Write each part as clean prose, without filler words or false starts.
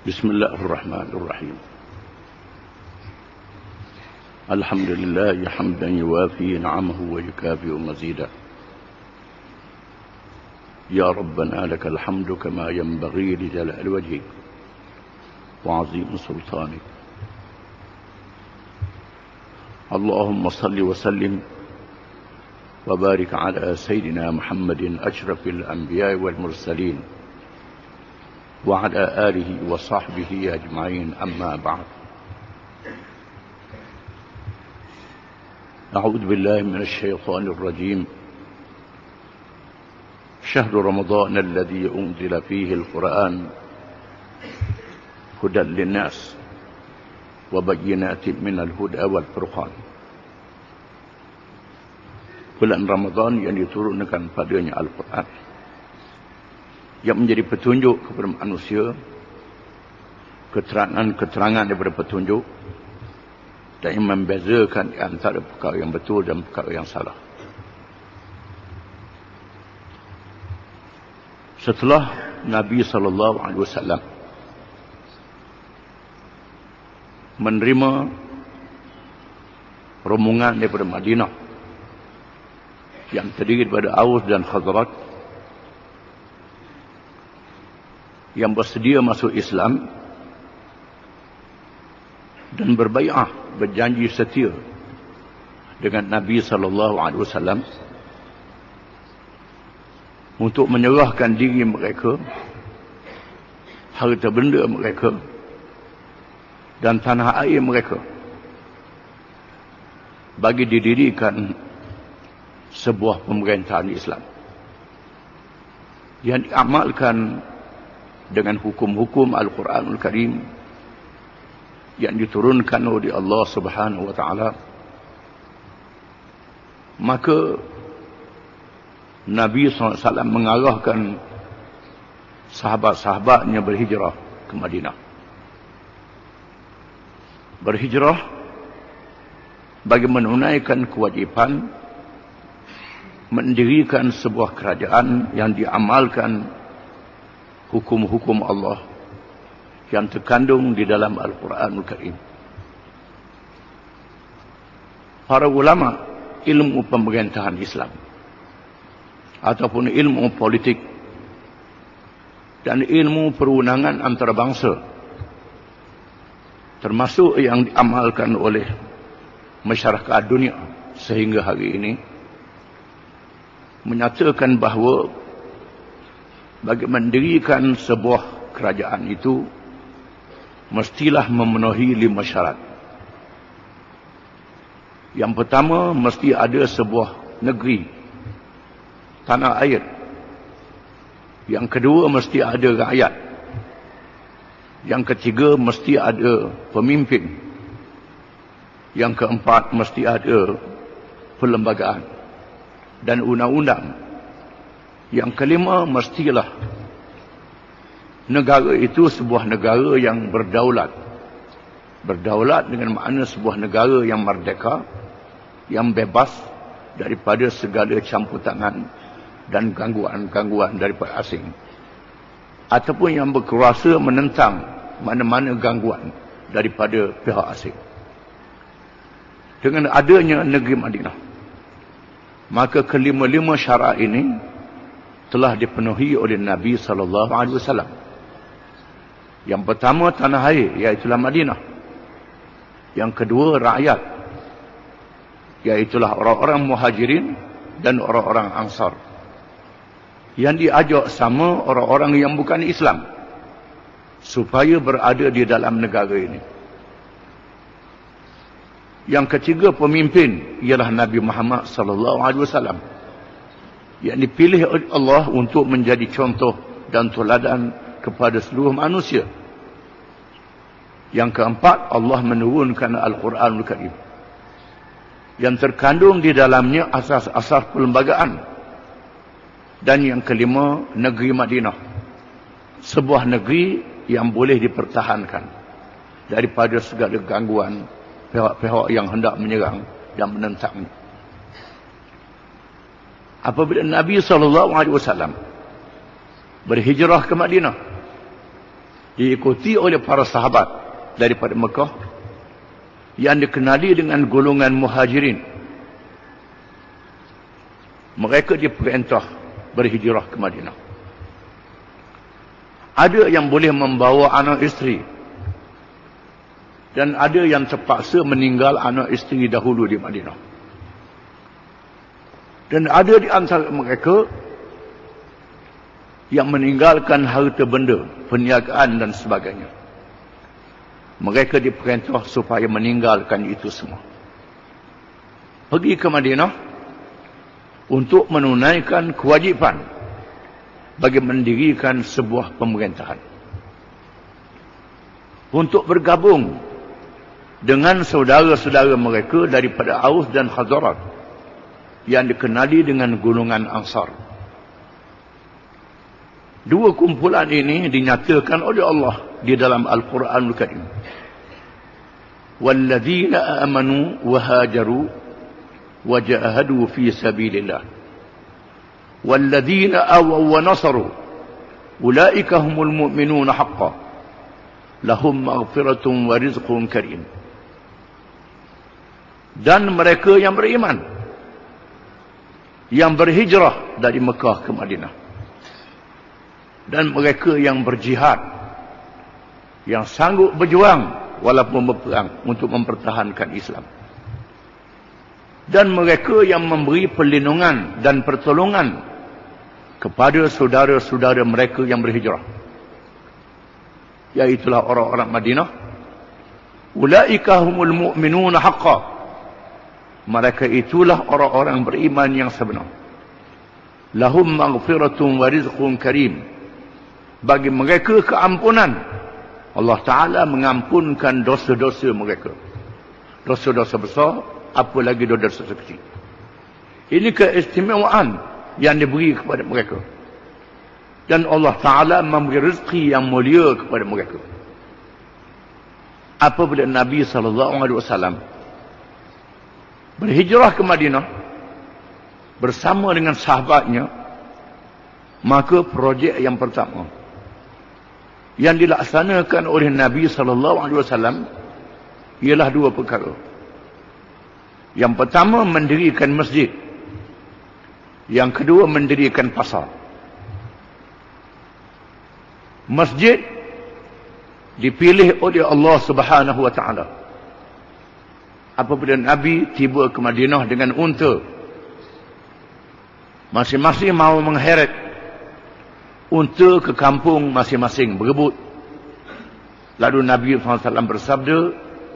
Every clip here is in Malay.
بسم الله الرحمن الرحيم. الحمد لله حمدا يوافي نعمه ويكافئ مزيدا. يا ربنا لك الحمد كما ينبغي لجلال وجهك وعظيم سلطانك. اللهم صل وسلم وبارك على سيدنا محمد أشرف الأنبياء والمرسلين وعلى آله وصحبه أجمعين. أما بعد، أعوذ بالله من الشيطان الرجيم. شهر رمضان الذي أنزل فيه القرآن هدى للناس وبينات من الهدى والفرقان. Bulan Ramadan yang diturunkan padanya Al-Quran, yang menjadi petunjuk kepada manusia, keterangan daripada petunjuk, dan yang membezakan antara perkara yang betul dan perkara yang salah. Setelah Nabi SAW menerima rombongan daripada Madinah yang terdiri daripada Aus dan Khazraj yang bersedia masuk Islam dan berbai'ah, berjanji setia dengan Nabi SAW untuk menyerahkan diri mereka, harta benda mereka dan tanah air mereka bagi didirikan sebuah pemerintahan Islam yang diamalkan dengan hukum-hukum Al-Quranul Karim yang diturunkan oleh Allah Subhanahu wa Ta'ala. Maka Nabi SAW mengarahkan sahabat-sahabatnya berhijrah ke Madinah. Berhijrah bagi menunaikan kewajipan mendirikan sebuah kerajaan yang diamalkan hukum-hukum Allah yang terkandung di dalam Al-Quranul Karim. Para ulama ilmu pemerintahan Islam ataupun ilmu politik dan ilmu perundangan antarabangsa, termasuk yang diamalkan oleh masyarakat dunia sehingga hari ini, menyatakan bahawa bagi mendirikan sebuah kerajaan itu mestilah memenuhi 5 syarat. Yang pertama, mesti ada sebuah negeri, tanah air. Yang kedua, mesti ada rakyat. Yang ketiga, mesti ada pemimpin. Yang keempat, mesti ada perlembagaan dan undang-undang. Yang kelima, mestilah negara itu sebuah negara yang berdaulat. Berdaulat dengan makna sebuah negara yang merdeka, yang bebas daripada segala campur tangan dan gangguan-gangguan daripada asing, ataupun yang berkuasa menentang mana-mana gangguan daripada pihak asing. Dengan adanya negeri Madinah, maka kelima-lima syarat ini telah dipenuhi oleh Nabi SAW. Yang pertama, tanah air, iaitulah Madinah. Yang kedua, rakyat, iaitulah orang-orang muhajirin dan orang-orang ansar, yang diajak sama orang-orang yang bukan Islam supaya berada di dalam negara ini. Yang ketiga, pemimpin, ialah Nabi Muhammad SAW, yang dipilih oleh Allah untuk menjadi contoh dan teladan kepada seluruh manusia. Yang keempat, Allah menurunkan Al-Quranul Karim yang terkandung di dalamnya asas-asas perlembagaan. Dan yang kelima, negeri Madinah, sebuah negeri yang boleh dipertahankan daripada segala gangguan pihak-pihak yang hendak menyerang dan menentangnya. Apabila Nabi SAW berhijrah ke Madinah, diikuti oleh para sahabat daripada Mekah yang dikenali dengan golongan muhajirin. Mereka diperintah berhijrah ke Madinah. Ada yang boleh membawa anak isteri, dan ada yang terpaksa meninggal anak isteri dahulu di Madinah. Dan ada di antara mereka yang meninggalkan harta benda, perniagaan dan sebagainya. Mereka diperintah supaya meninggalkan itu semua. Pergi ke Madinah untuk menunaikan kewajipan bagi mendirikan sebuah pemerintahan. Untuk bergabung dengan saudara-saudara mereka daripada Aus dan Khazraj yang dikenali dengan golongan Ansar. Dua kumpulan ini dinyatakan oleh Allah di dalam Al-Quranul Karim. Walladzina amanu wa hajaru wa jahadu fi sabilillah. Walladzina awaw wa nasaru ulaika humul mu'minuna haqqan. Lahum maghfiratun wa rizqun karim. Dan mereka yang beriman, yang berhijrah dari Mekah ke Madinah, dan mereka yang berjihad, yang sanggup berjuang walaupun berperang untuk mempertahankan Islam, dan mereka yang memberi perlindungan dan pertolongan kepada saudara-saudara mereka yang berhijrah, iaitulah orang-orang Madinah. Ulaika humul mu'minuna haqqan. Mereka itulah orang-orang beriman yang sebenar. Lahum maghfiratun wa rizqun karim. Bagi mereka keampunan. Allah Ta'ala mengampunkan dosa-dosa mereka. Dosa-dosa besar, apalagi dosa-dosa kecil. Ini keistimewaan yang diberi kepada mereka. Dan Allah Ta'ala memberi rezeki yang mulia kepada mereka. Apabila Nabi SAW berhijrah ke Madinah bersama dengan sahabatnya, maka projek yang pertama yang dilaksanakan oleh Nabi SAW ialah dua perkara. Yang pertama, mendirikan masjid. Yang kedua, mendirikan pasar. Masjid dipilih oleh Allah Subhanahu wa Ta'ala. Apabila Nabi tiba ke Madinah dengan unta, masing-masing mau mengheret unta ke kampung masing-masing, berebut. Lalu Nabi SAW bersabda,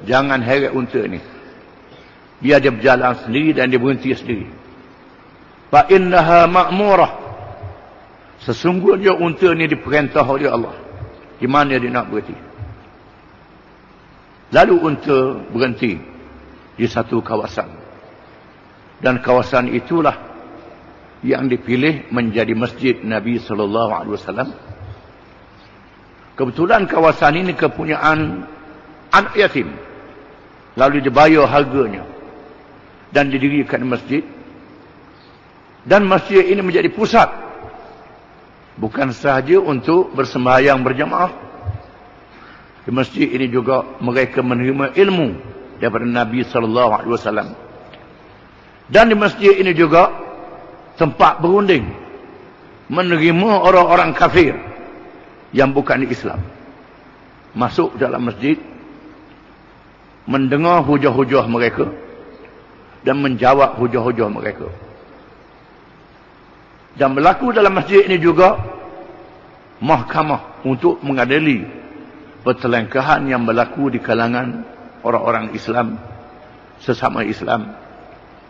jangan heret unta ini. Biar dia berjalan sendiri dan dia berhenti sendiri. Fa innaha ma'murah. Sesungguhnya unta ini diperintah oleh Allah. Di mana dia nak berhenti. Lalu unta berhenti di satu kawasan. Dan kawasan itulah yang dipilih menjadi masjid Nabi SAW. Kebetulan kawasan ini kepunyaan anak yatim. Lalu dibayar harganya. Dan didirikan masjid. Dan masjid ini menjadi pusat. Bukan sahaja untuk bersembahyang berjamaah. Di masjid ini juga mereka menerima ilmu daripada Nabi SAW. Dan di masjid ini juga tempat berunding menerima orang-orang kafir yang bukan Islam masuk dalam masjid, mendengar hujah-hujah mereka dan menjawab hujah-hujah mereka. Dan berlaku dalam masjid ini juga mahkamah untuk mengadili pertelengkahan yang berlaku di kalangan orang-orang Islam, sesama Islam,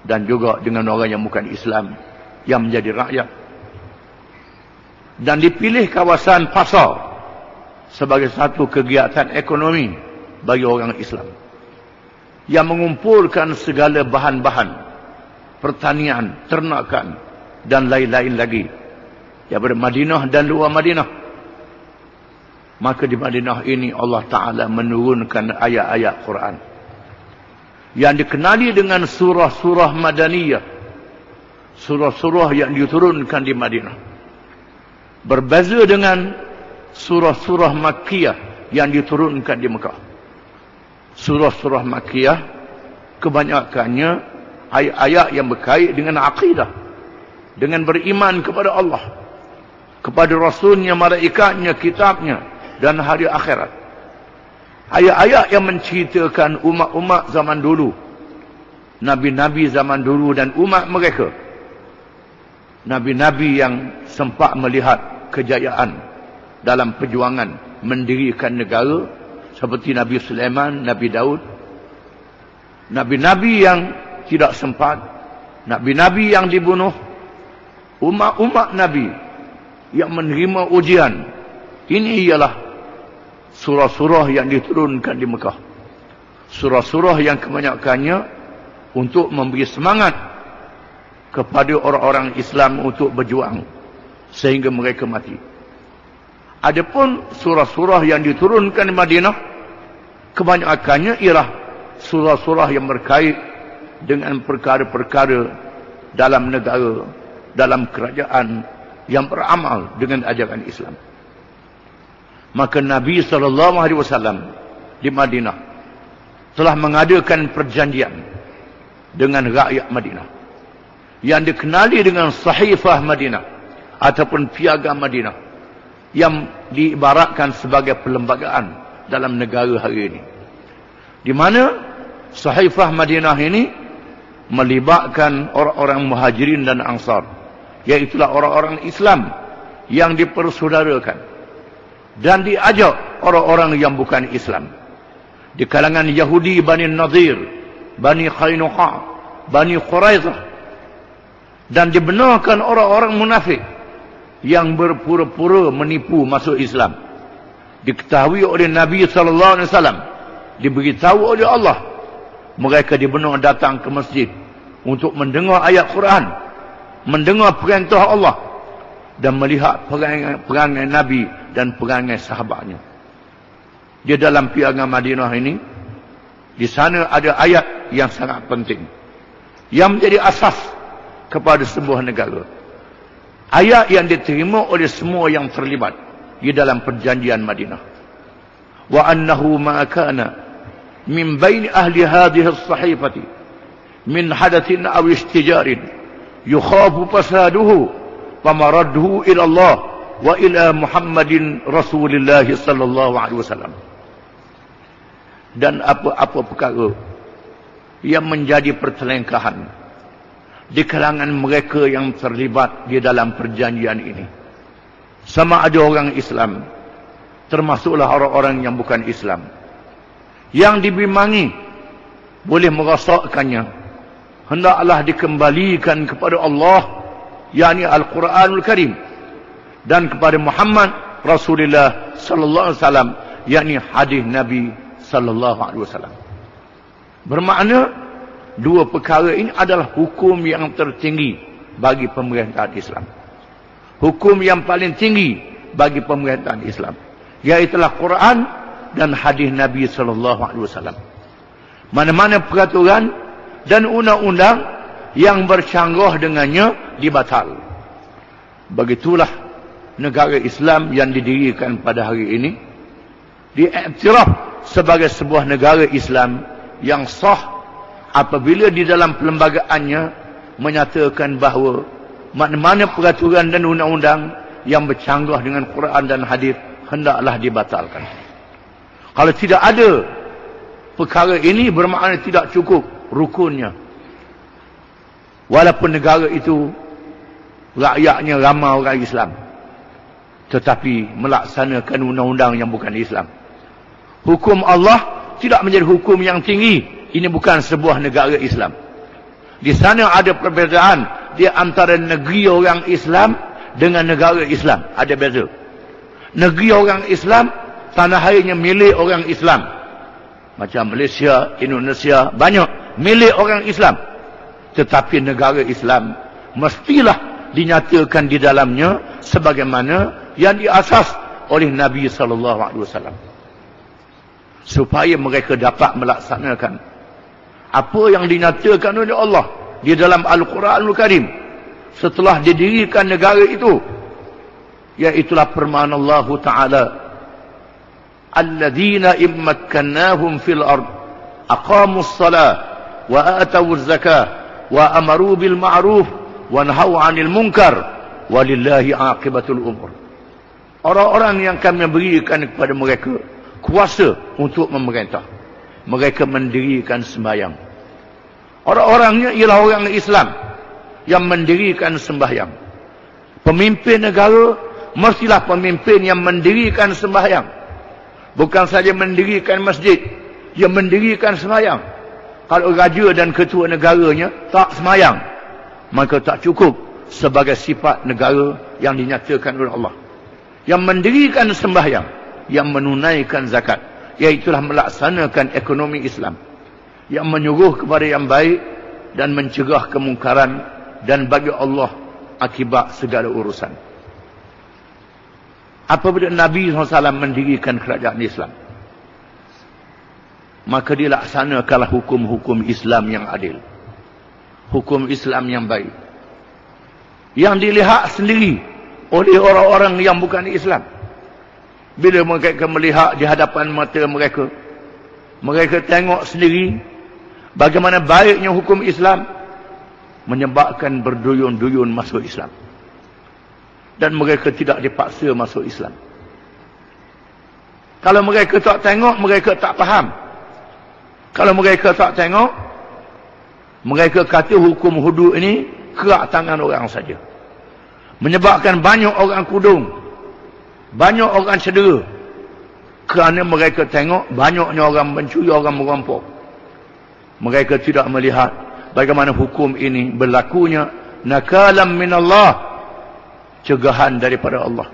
dan juga dengan orang yang bukan Islam yang menjadi rakyat. Dan dipilih kawasan pasar sebagai satu kegiatan ekonomi bagi orang Islam yang mengumpulkan segala bahan-bahan pertanian, ternakan dan lain-lain lagi daripada Madinah dan luar Madinah. Maka di Madinah ini Allah Ta'ala menurunkan ayat-ayat Quran yang dikenali dengan surah-surah Madaniyah. Surah-surah yang diturunkan di Madinah. Berbeza dengan surah-surah Makkiyah yang diturunkan di Mekah. Surah-surah Makkiyah kebanyakannya ayat-ayat yang berkait dengan akidah, dengan beriman kepada Allah, kepada Rasulnya, malaikatnya, kitabnya, dan hari akhirat. Ayat-ayat yang menceritakan umat-umat zaman dulu, nabi-nabi zaman dulu dan umat mereka. Nabi-nabi yang sempat melihat kejayaan dalam perjuangan mendirikan negara, seperti Nabi Sulaiman, Nabi Daud. Nabi-nabi yang tidak sempat, nabi-nabi yang dibunuh, umat-umat nabi yang menerima ujian. Ini ialah surah-surah yang diturunkan di Mekah. Surah-surah yang kebanyakannya untuk memberi semangat kepada orang-orang Islam untuk berjuang sehingga mereka mati. Adapun surah-surah yang diturunkan di Madinah, kebanyakannya ialah surah-surah yang berkait dengan perkara-perkara dalam negara, dalam kerajaan yang beramal dengan ajaran Islam. Maka Nabi SAW di Madinah telah mengadakan perjanjian dengan rakyat Madinah yang dikenali dengan Sahifah Madinah ataupun Piagam Madinah, yang diibaratkan sebagai perlembagaan dalam negara hari ini, di mana Sahifah Madinah ini melibatkan orang-orang Muhajirin dan Ansar, iaitulah orang-orang Islam yang dipersaudarakan, dan diajak orang-orang yang bukan Islam di kalangan Yahudi, Bani Nadir, Bani Qainuqa, Bani Quraizah, dan dibenarkan orang-orang munafik yang berpura-pura menipu masuk Islam. Diketahui oleh Nabi SAW, diberitahu oleh Allah, mereka dibenar datang ke masjid untuk mendengar ayat Quran, mendengar perintah Allah, dan melihat perangai Nabi dan perangai sahabatnya. Di dalam Piagam Madinah ini, di sana ada ayat yang sangat penting, yang menjadi asas kepada sebuah negara. Ayat yang diterima oleh semua yang terlibat di dalam perjanjian Madinah. Wa annahu ma kana min baini ahli hadhihi as-sahifati min hadathin aw istijarin yukhafu fasaduhu famaradduhu ila Allah wa ila Muhammadin Rasulillah sallallahu alaihi wasallam. Dan apa-apa perkara yang menjadi pertelengkahan di kalangan mereka yang terlibat di dalam perjanjian ini, sama ada orang Islam, termasuklah orang-orang yang bukan Islam, yang dibimbingi boleh merosakkannya, hendaklah dikembalikan kepada Allah, yakni Al-Quranul Karim, dan kepada Muhammad Rasulullah sallallahu alaihi wasallam, yakni hadis Nabi sallallahu alaihi wasallam. Bermakna dua perkara ini adalah hukum yang tertinggi bagi pemerintahan Islam. Hukum yang paling tinggi bagi pemerintahan Islam, iaitulah Quran dan hadis Nabi sallallahu alaihi wasallam. Mana-mana peraturan dan undang-undang yang bercanggah dengannya dibatal. Begitulah negara Islam yang didirikan pada hari ini diiktiraf sebagai sebuah negara Islam yang sah apabila di dalam perlembagaannya menyatakan bahawa mana-mana peraturan dan undang-undang yang bercanggah dengan Quran dan hadis hendaklah dibatalkan. Kalau tidak ada perkara ini, bermakna tidak cukup rukunnya. Walaupun negara itu rakyatnya ramai orang Islam, tetapi melaksanakan undang-undang yang bukan Islam. Hukum Allah tidak menjadi hukum yang tinggi. Ini bukan sebuah negara Islam. Di sana ada perbezaan di antara negeri orang Islam dengan negara Islam. Ada beza. Negeri orang Islam, tanah airnya milik orang Islam. Macam Malaysia, Indonesia, banyak milik orang Islam. Tetapi negara Islam mestilah dinyatakan di dalamnya sebagaimana yang diasas oleh Nabi SAW, supaya mereka dapat melaksanakan apa yang dinyatakan oleh Allah di dalam Al-Quranul Karim setelah didirikan negara itu, Iaitulah firman Allah Ta'ala, alladzina immakkannahum fil ard aqamus salah wa atawuz zakah wa amaru bil ma'ruf wa nahaw 'anil munkar walillahi 'aqibatul umur. Orang-orang yang kami berikan kepada mereka kuasa untuk memerintah, mereka mendirikan sembahyang. Orang-orangnya ialah orang Islam yang mendirikan sembahyang. Pemimpin negara mestilah pemimpin yang mendirikan sembahyang. Bukan saja mendirikan masjid, yang mendirikan sembahyang. Kalau raja dan ketua negaranya tak sembahyang, maka tak cukup sebagai sifat negara yang dinyatakan oleh Allah. Yang mendirikan sembahyang, yang menunaikan zakat, iaitulah melaksanakan ekonomi Islam, yang menyuruh kepada yang baik dan mencegah kemungkaran, dan bagi Allah akibat segala urusan. Apabila Nabi SAW mendirikan kerajaan Islam, maka dilaksanakanlah hukum-hukum Islam yang adil, hukum Islam yang baik, yang dilihat sendiri oleh orang-orang yang bukan Islam. Bila mereka melihat di hadapan mata mereka, mereka tengok sendiri bagaimana baiknya hukum Islam, menyebabkan berduyun-duyun masuk Islam. Dan mereka tidak dipaksa masuk Islam. Kalau mereka tak tengok, mereka tak faham. Kalau mereka tak tengok, mereka kata hukum hudud ini kerak tangan orang saja. Menyebabkan banyak orang kudung, banyak orang cedera. Kerana mereka tengok banyaknya orang mencuri, orang merampok. Mereka tidak melihat bagaimana hukum ini berlakunya nakalam minallah, cegahan daripada Allah.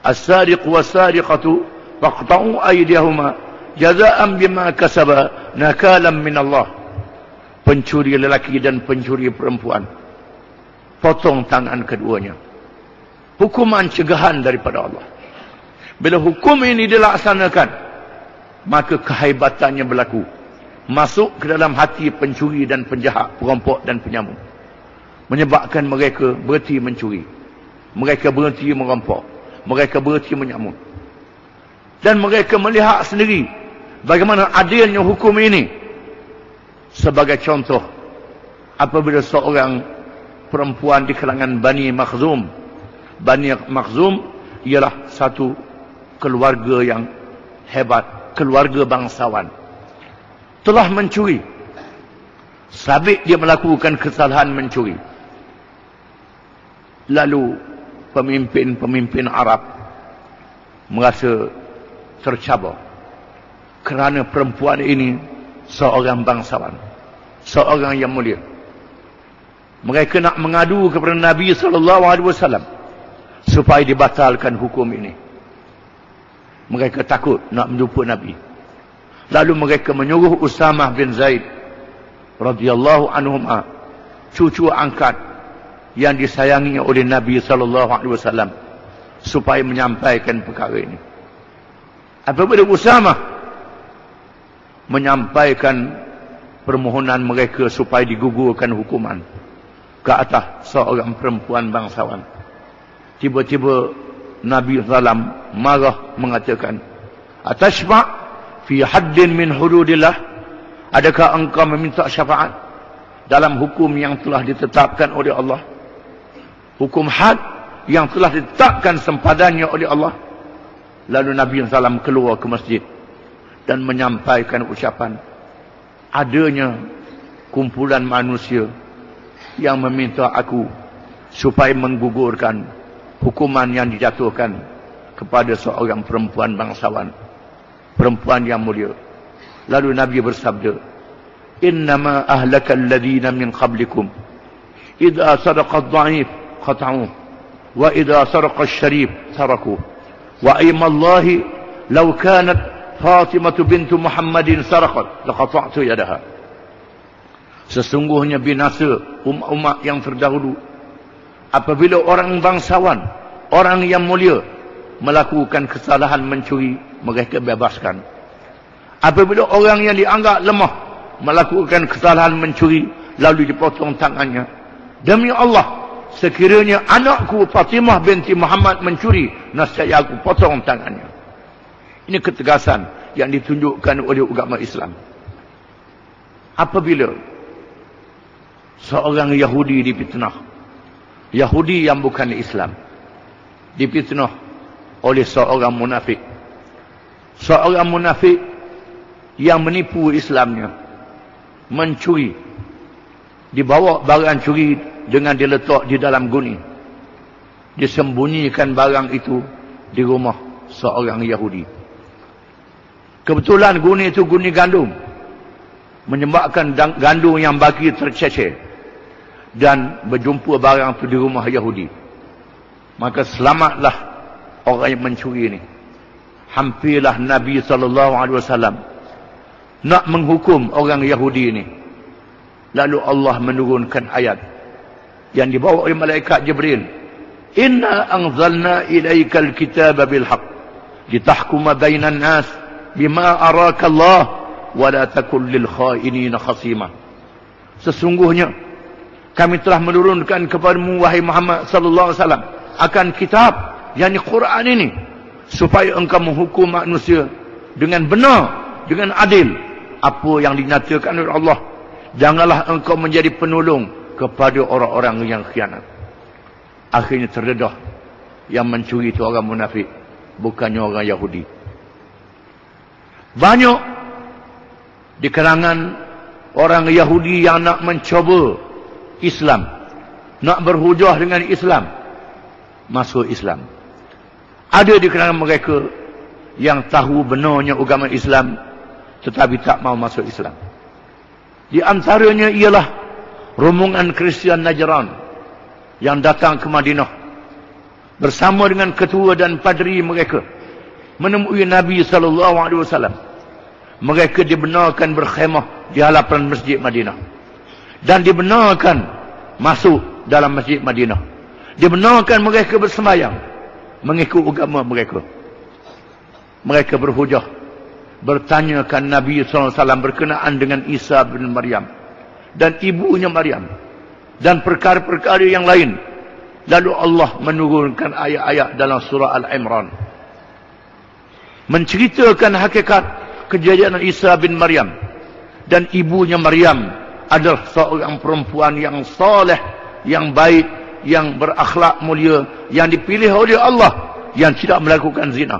As-sariqu was-sariqatu faqta'u aydiyahuma jazaa'an bima kasaba nakalam minallah. Pencuri lelaki dan pencuri perempuan, potong tangan keduanya. Hukuman cegahan daripada Allah. Bila hukum ini dilaksanakan, maka kehebatannya berlaku, masuk ke dalam hati pencuri dan penjahat, perampok dan penyamun, menyebabkan mereka berhenti mencuri, mereka berhenti merampok, mereka berhenti menyamun. Dan mereka melihat sendiri bagaimana adilnya hukum ini. Sebagai contoh, apabila seorang perempuan di kalangan Bani Makhzum, Bani Makhzum ialah satu keluarga yang hebat, keluarga bangsawan, telah mencuri. Sabit dia melakukan kesalahan mencuri. Lalu pemimpin-pemimpin Arab merasa tercabar kerana perempuan ini seorang bangsawan, seorang yang mulia. Mereka nak mengadu kepada Nabi SAW supaya dibatalkan hukum ini. Mereka takut nak menjumpa Nabi. Lalu mereka menyuruh Usamah bin Zaid radhiyallahu anhuma, cucu angkat yang disayangi oleh Nabi SAW, supaya menyampaikan perkara ini. Apabila Usamah menyampaikan permohonan mereka supaya digugurkan hukuman ke atas seorang perempuan bangsawan, tiba-tiba Nabi SAW marah mengatakan, atashfa' fi haddin min hududillah, adakah engkau meminta syafaat dalam hukum yang telah ditetapkan oleh Allah, hukum had yang telah ditetapkan sempadannya oleh Allah? Lalu Nabi SAW keluar ke masjid dan menyampaikan ucapan, adanya kumpulan manusia yang meminta aku supaya menggugurkan hukuman yang dijatuhkan kepada seorang perempuan bangsawan, perempuan yang mulia. Lalu Nabi bersabda, innama ahlaka alladhina min qablikum idza sadaqa ad-dha'if qata'uh wa idza saraqa asy-syarif tarakuh wa aymallahi law kanat Fatimah bintu Muhammadin saraqat laqata'tu yadaha. Sesungguhnya binasa umat-umat yang terdahulu apabila orang bangsawan, orang yang mulia melakukan kesalahan mencuri, mereka bebaskan. Apabila orang yang dianggap lemah melakukan kesalahan mencuri, lalu dipotong tangannya. Demi Allah, sekiranya anakku Fatimah binti Muhammad mencuri, nascaya aku potong tangannya. Ini ketegasan yang ditunjukkan oleh agama Islam. Apabila seorang Yahudi difitnah, Yahudi yang bukan Islam difitnah oleh seorang munafik, seorang munafik yang menipu Islamnya, mencuri, dibawa barang curi dengan diletak di dalam guni, disembunyikan barang itu di rumah seorang Yahudi. Kebetulan guni itu guni gandum, menyebabkan gandum yang bagi tercecer, dan berjumpa barang itu di rumah Yahudi. Maka selamatlah orang yang mencuri ini. Hampirlah Nabi SAW nak menghukum orang Yahudi ini. Lalu Allah menurunkan ayat yang dibawa oleh malaikat Jibril. Inna anzalna ilaikal kitaba bil haqq litahkuma bainan nas bima araka Allah wa la takun lil khainina khasima. Sesungguhnya kami telah menurunkan kepadamu wahai Muhammad sallallahu alaihi wasallam akan kitab, yakni Quran ini, supaya engkau menghukum manusia dengan benar, dengan adil apa yang dinyatakan oleh Allah. Janganlah engkau menjadi penolong kepada orang-orang yang khianat. Akhirnya terdedah yang mencuri itu orang munafik, bukannya orang Yahudi. Banyak di kalangan orang Yahudi yang nak mencoba Islam, nak berhujah dengan Islam, masuk Islam. Ada di kalangan mereka yang tahu benarnya agama Islam tetapi tak mau masuk Islam. Di antaranya ialah rombongan Kristian Najran yang datang ke Madinah bersama dengan ketua dan padri mereka, menemui Nabi SAW. Mereka dibenarkan berkhemah di halaman masjid Madinah, dan dibenarkan masuk dalam masjid Madinah. Dibenarkan mereka bersembahyang mengikut agama mereka. Mereka berhujah, bertanyakan Nabi SAW berkenaan dengan Isa bin Maryam dan ibunya Maryam dan perkara-perkara yang lain. Lalu Allah menurunkan ayat-ayat dalam surah Al-Imran menceritakan hakikat kejadian Isa bin Maryam, dan ibunya Maryam adalah seorang perempuan yang soleh, yang baik, yang berakhlak mulia, yang dipilih oleh Allah, yang tidak melakukan zina.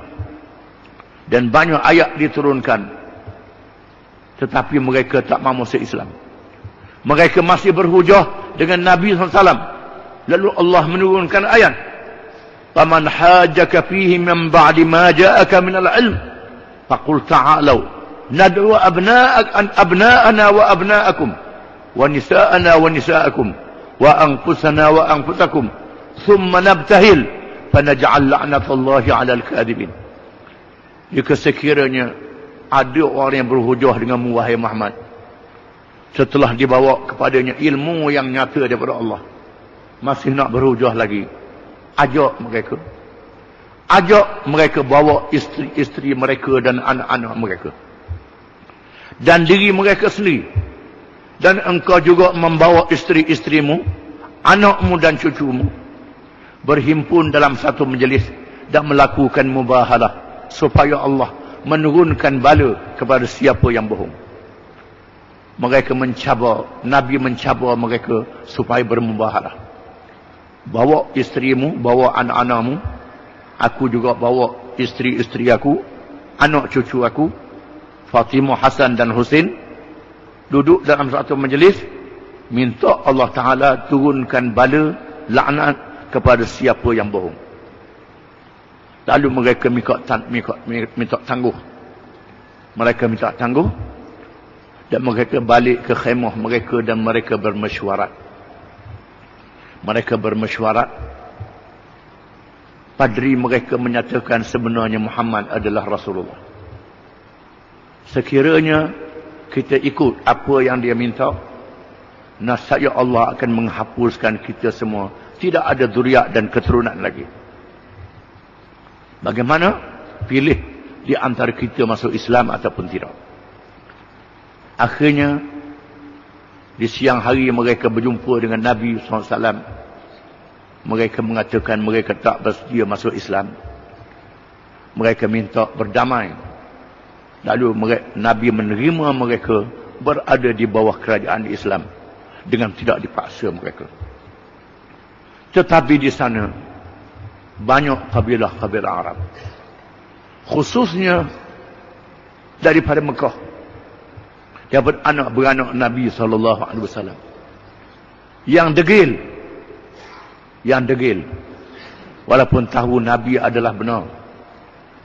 Dan banyak ayat diturunkan, tetapi mereka tak mahu masuk Islam. Mereka masih berhujah dengan Nabi SAW. Lalu Allah menurunkan ayat, "Faman hajjaka fihi min ba'di ma ja'aka minal ilm faqul ta'alu nad'u abna'ana wa abna'akum wa nisa'ana wa nisa'akum wa anfusana wa anfusakum thumma nabtahil fanaj'al la'natallahi 'alal kadhibin." Jika sekiranya ada orang yang berhujah dengan wahai Muhammad setelah dibawa kepadanya ilmu yang nyata daripada Allah, masih nak berhujah lagi, ajak mereka bawa isteri-isteri mereka dan anak-anak mereka dan diri mereka sendiri, dan engkau juga membawa isteri-isterimu, anakmu dan cucumu, berhimpun dalam satu majlis dan melakukan mubahalah, supaya Allah menurunkan bala kepada siapa yang bohong. Mereka mencabar, Nabi mencabar mereka supaya bermubahalah. Bawa isterimu, bawa anak-anakmu, aku juga bawa isteri-isteri aku, anak cucu aku, Fatimah, Hasan dan Husain, duduk dalam satu majlis, minta Allah Ta'ala turunkan bala laknat kepada siapa yang bohong. Lalu mereka minta tangguh. Mereka minta tangguh, dan mereka balik ke khemah mereka dan mereka bermesyuarat. Mereka bermesyuarat. Padri mereka menyatakan sebenarnya Muhammad adalah Rasulullah. Sekiranya kita ikut apa yang dia minta, nascaya Allah akan menghapuskan kita semua. Tidak ada zuriat dan keturunan lagi. Bagaimana? Pilih di antara kita masuk Islam ataupun tidak. Akhirnya di siang hari mereka berjumpa dengan Nabi SAW. Mereka mengatakan mereka tak bersedia masuk Islam. Mereka minta berdamai. Lalu Nabi menerima mereka berada di bawah kerajaan Islam dengan tidak dipaksa mereka. Tetapi di sana banyak kabilah-kabilah Arab, khususnya daripada Mekah, daripada anak beranak Nabi SAW, yang degil, walaupun tahu Nabi adalah benar,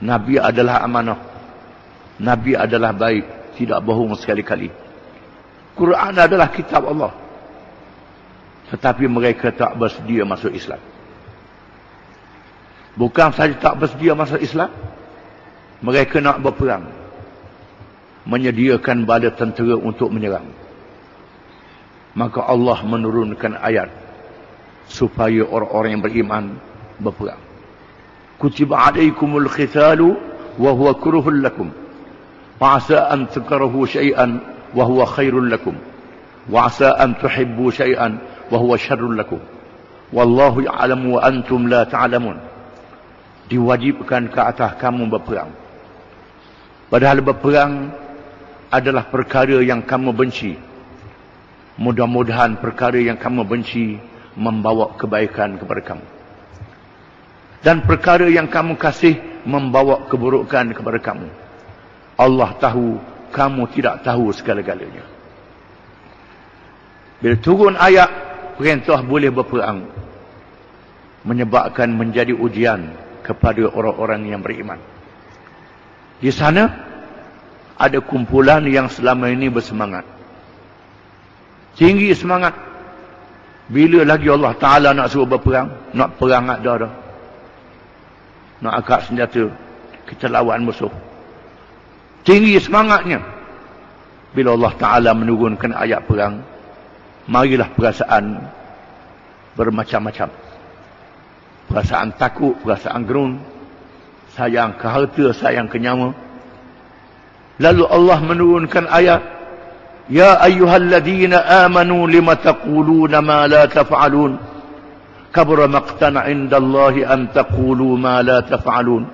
Nabi adalah amanah, Nabi adalah baik, tidak bohong sekali-kali, Quran adalah kitab Allah, tetapi mereka tak bersedia masuk Islam. Bukan saja tak bersedia masuk Islam, mereka nak berperang, menyediakan bala tentera untuk menyerang. Maka Allah menurunkan ayat supaya orang-orang yang beriman berperang. Kutiba alaikumul qitalu wa huwa kurhul lakum wa asa an takrahu syai'an wa huwa khairul lakum wa asa an tuhibbu syai'an wa huwa syarrul lakum wallahu ya'lamu wa antum la ta'lamun. Diwajibkan ke atas kamu berperang, padahal berperang adalah perkara yang kamu benci. Mudah-mudahan perkara yang kamu benci membawa kebaikan kepada kamu, dan perkara yang kamu kasih membawa keburukan kepada kamu. Allah tahu, kamu tidak tahu segala-galanya. Bila turun ayat perintah boleh berperang, menyebabkan menjadi ujian kepada orang-orang yang beriman. Di sana ada kumpulan yang selama ini bersemangat, tinggi semangat. Bila lagi Allah Ta'ala nak suruh berperang, nak perang ada dah, nak angkat senjata, kita lawan musuh, tinggi semangatnya. Bila Allah Ta'ala menurunkan ayat perang, marilah perasaan bermacam-macam. Perasaan takut, perasaan gerun, sayang ke harta, sayang ke nyawa. Lalu Allah menurunkan ayat, Ya ayyuhalladzina amanu lima taquluna ma la taf'alun kabura maqtan 'indallahi an taqulu ma la taf'alun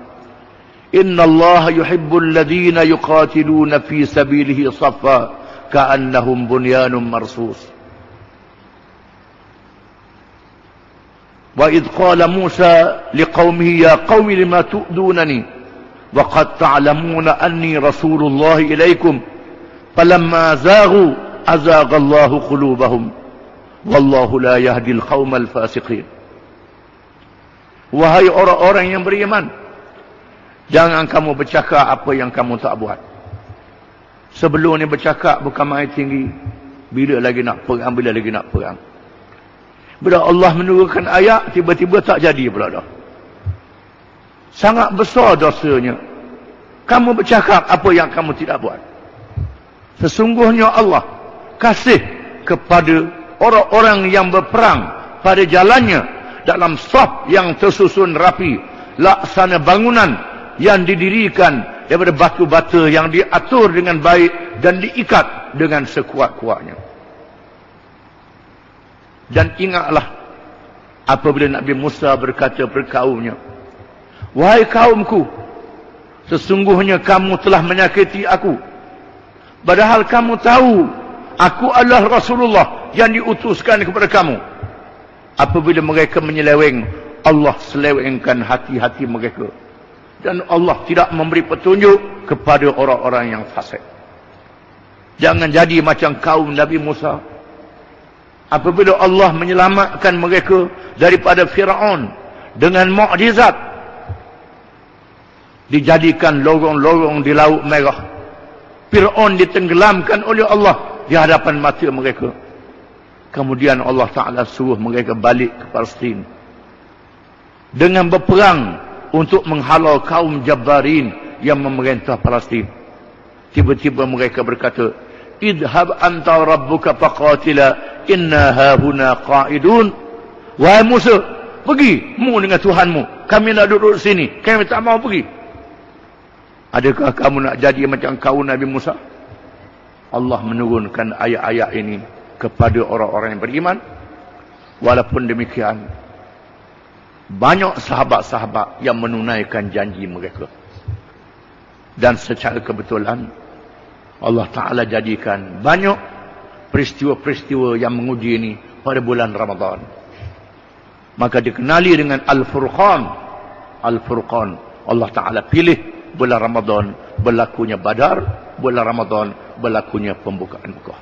innallaha yuhibbul ladzina yuqatiluna fi sabilihi saffa ka'annahum bunyanun marsus. وَإِذْ قَالَ مُوسَى لِقَوْمِهِ يَا قَوْمِ لِمَا تُؤْذُونَنِي وَقَدْ تَعْلَمُونَ أَنِّي رَسُولُ اللَّهِ إِلَيْكُمْ فَلَمَّا زَاغُوا أَزَاغَ اللَّهُ قُلُوبَهُمْ وَاللَّهُ لَا يَهْدِي الْقَوْمَ الْفَاسِقِينَ. Wahai orang-orang yang beriman, jangan kamu bercakap apa yang kamu tak buat. Sebelum ni bercakap bukan main tinggi, bila lagi nak perang, bila lagi nak perang. Bila Allah menurunkan ayat, tiba-tiba tak jadi pula dah. Sangat besar dosanya kamu bercakap apa yang kamu tidak buat. Sesungguhnya Allah kasih kepada orang-orang yang berperang pada jalannya dalam saf yang tersusun rapi, laksana bangunan yang didirikan daripada batu bata yang diatur dengan baik dan diikat dengan sekuat-kuatnya. Dan ingatlah apabila Nabi Musa berkata kepada kaumnya, Wahai kaumku, sesungguhnya kamu telah menyakiti aku, padahal kamu tahu aku adalah Rasulullah yang diutuskan kepada kamu. Apabila mereka menyeleweng, Allah selewengkan hati-hati mereka, dan Allah tidak memberi petunjuk kepada orang-orang yang fasik. Jangan jadi macam kaum Nabi Musa. Apabila Allah menyelamatkan mereka daripada Fir'aun dengan mukjizat, dijadikan lorong-lorong di Laut Merah, Fir'aun ditenggelamkan oleh Allah di hadapan mata mereka. Kemudian Allah Ta'ala suruh mereka balik ke Palestin dengan berperang untuk menghalau kaum Jabbarin yang memerintah Palestin. Tiba-tiba mereka berkata, Idhab anta rabbuka faqatila inna hahuna qa'idun. Wahai Musa, pergi mu dengan Tuhanmu, kami nak duduk sini, kami tak mau pergi. Adakah kamu nak jadi macam kaum Nabi Musa? Allah menurunkan ayat-ayat ini kepada orang-orang yang beriman. Walaupun demikian, banyak sahabat-sahabat yang menunaikan janji mereka. Dan secara kebetulan Allah Ta'ala jadikan banyak peristiwa-peristiwa yang menguji ini pada bulan Ramadan. Maka dikenali dengan Al-Furqan. Al-Furqan. Allah Ta'ala pilih bulan Ramadan berlakunya Badar, bulan Ramadan berlakunya pembukaan Mekah.